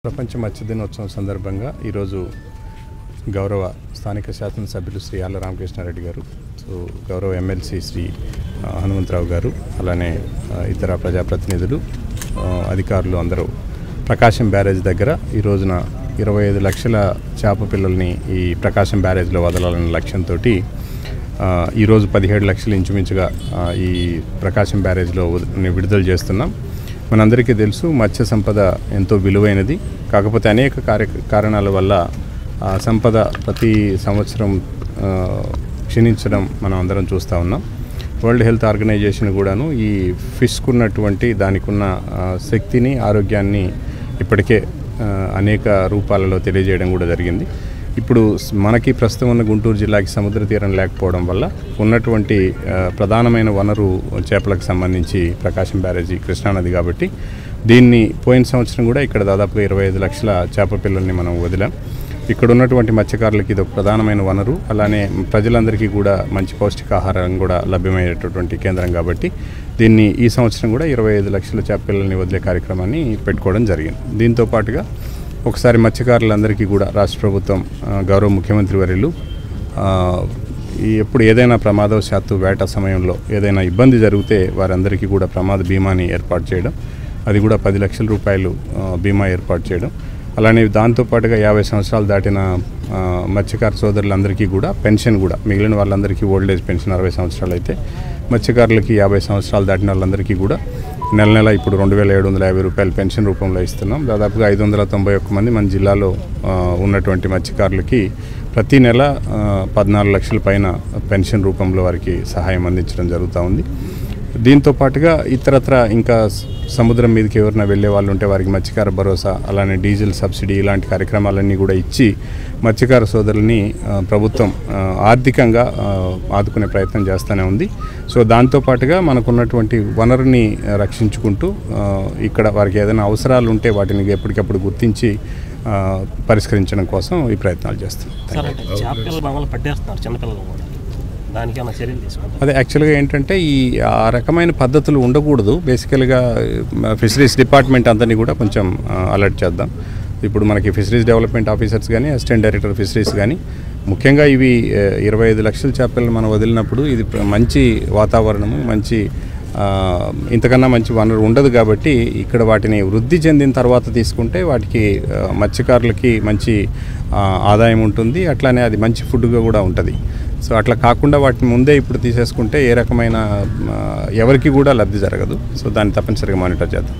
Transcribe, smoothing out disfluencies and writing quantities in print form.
ప్రపంచ మత్స్య దినోత్సవం సందర్భంగా ఈరోజు గౌరవ స్థానిక శాసనసభ్యులు శ్రీ ఆళ్ల రామకృష్ణారెడ్డి గారు, గౌరవ ఎమ్మెల్సీ శ్రీ హనుమంతరావు గారు, అలానే ఇతర ప్రజాప్రతినిధులు, అధికారులు అందరూ ప్రకాశం బ్యారేజ్ దగ్గర ఈ రోజున 25 లక్షల చేప పిల్లల్ని ఈ ప్రకాశం బ్యారేజ్లో వదలాలనే లక్ష్యంతో ఈరోజు 17 లక్షలు ఇంచుమించుగా ఈ ప్రకాశం బ్యారేజ్లో విడుదల చేస్తున్నాం. మనందరికీ తెలుసు, మత్స్య సంపద ఎంతో విలువైనది. కాకపోతే అనేక కారణాల వల్ల సంపద ప్రతి సంవత్సరం క్షీణించడం మనం అందరం చూస్తూ ఉన్నాం. వరల్డ్ హెల్త్ ఆర్గనైజేషన్ కూడాను ఈ ఫిష్కు ఉన్నటువంటి దానికి ఉన్న శక్తిని, ఆరోగ్యాన్ని ఇప్పటికే అనేక రూపాలలో తెలియజేయడం కూడా జరిగింది. ఇప్పుడు మనకి ప్రస్తుతం ఉన్న గుంటూరు జిల్లాకి సముద్ర తీరం లేకపోవడం వల్ల ఉన్నటువంటి ప్రధానమైన వనరు చేపలకు సంబంధించి ప్రకాశం బ్యారేజీ కృష్ణానది కాబట్టి దీన్ని పోయిన సంవత్సరం కూడా ఇక్కడ దాదాపుగా 25 లక్షల చేప పిల్లల్ని మనం వదిలాం. ఇక్కడ ఉన్నటువంటి మత్స్యకారులకి ఇది ఒక ప్రధానమైన వనరు, అలానే ప్రజలందరికీ కూడా మంచి పౌష్టికాహారం కూడా లభ్యమయ్యేటటువంటి కేంద్రం కాబట్టి దీన్ని ఈ సంవత్సరం కూడా 25 లక్షల చేప పిల్లల్ని వదిలే కార్యక్రమాన్ని పెట్టుకోవడం జరిగింది. దీంతో పాటుగా ఒకసారి మత్స్యకారులందరికీ కూడా రాష్ట్ర ప్రభుత్వం, గౌరవ ముఖ్యమంత్రి వర్యులు ఎప్పుడు ఏదైనా ప్రమాదవశాత్తు వేట సమయంలో ఏదైనా ఇబ్బంది జరిగితే వారందరికీ కూడా ప్రమాద బీమాని ఏర్పాటు చేయడం, అది కూడా 10 లక్షల రూపాయలు బీమా ఏర్పాటు చేయడం, అలానే దాంతోపాటుగా 50 సంవత్సరాలు దాటిన మత్స్యకార సోదరులందరికీ కూడా పెన్షన్ కూడా, మిగిలిన వాళ్ళందరికీ ఓల్డ్ ఏజ్ పెన్షన్ 60 సంవత్సరాలు అయితే మత్స్యకారులకి 50 సంవత్సరాలు దాటిన వాళ్ళందరికీ కూడా నెల ఇప్పుడు 2750 రూపాయలు పెన్షన్ రూపంలో ఇస్తున్నాం. దాదాపుగా 591 మంది మన జిల్లాలో ఉన్నటువంటి మత్స్యకారులకి ప్రతి నెల 14 లక్షల పైన పెన్షన్ రూపంలో వారికి సహాయం అందించడం జరుగుతూ ఉంది. దీంతో పాటుగా ఇతరత్ర ఇంకా సముద్రం మీదకి ఎవరైనా వెళ్ళే వాళ్ళు ఉంటే వారికి మత్స్యకార భరోసా, అలానే డీజిల్ సబ్సిడీ ఇలాంటి కార్యక్రమాలన్నీ కూడా ఇచ్చి మత్స్యకార సోదరుల్ని ప్రభుత్వం ఆర్థికంగా ఆదుకునే ప్రయత్నం చేస్తూనే ఉంది. సో దాంతోపాటుగా మనకున్నటువంటి వనరుని రక్షించుకుంటూ ఇక్కడ వారికి ఏదైనా అవసరాలు ఉంటే వాటిని ఎప్పటికప్పుడు గుర్తించి పరిష్కరించడం కోసం ఈ ప్రయత్నాలు చేస్తున్నాం. అదే యాక్చువల్గా ఏంటంటే ఆ రకమైన పద్ధతులు ఉండకూడదు. బేసికల్గా ఫిషరీస్ డిపార్ట్మెంట్ అంతని కూడా కొంచెం అలర్ట్ చేద్దాం. ఇప్పుడు మనకి ఫిషరీస్ డెవలప్మెంట్ ఆఫీసర్స్ కానీ, అసిస్టెంట్ డైరెక్టర్ ఫిషరీస్ కానీ, ముఖ్యంగా ఇవి 25 లక్షల చేపలను మనం వదిలినప్పుడు ఇది మంచి వాతావరణము, మంచి ఇంతకన్నా మంచి వనరు ఉండదు కాబట్టి ఇక్కడ వాటిని వృద్ధి చెందిన తర్వాత తీసుకుంటే వాటికి మత్స్యకారులకి మంచి ఆదాయం ఉంటుంది, అట్లానే అది మంచి ఫుడ్గా కూడా ఉంటుంది. సో అట్లా కాకుండా వాటిని ముందే ఇప్పుడు తీసేసుకుంటే ఏ రకమైన ఎవరికి కూడా లబ్ధి జరగదు. సో దాన్ని తప్పనిసరిగా మానిటర్ చేద్దాం.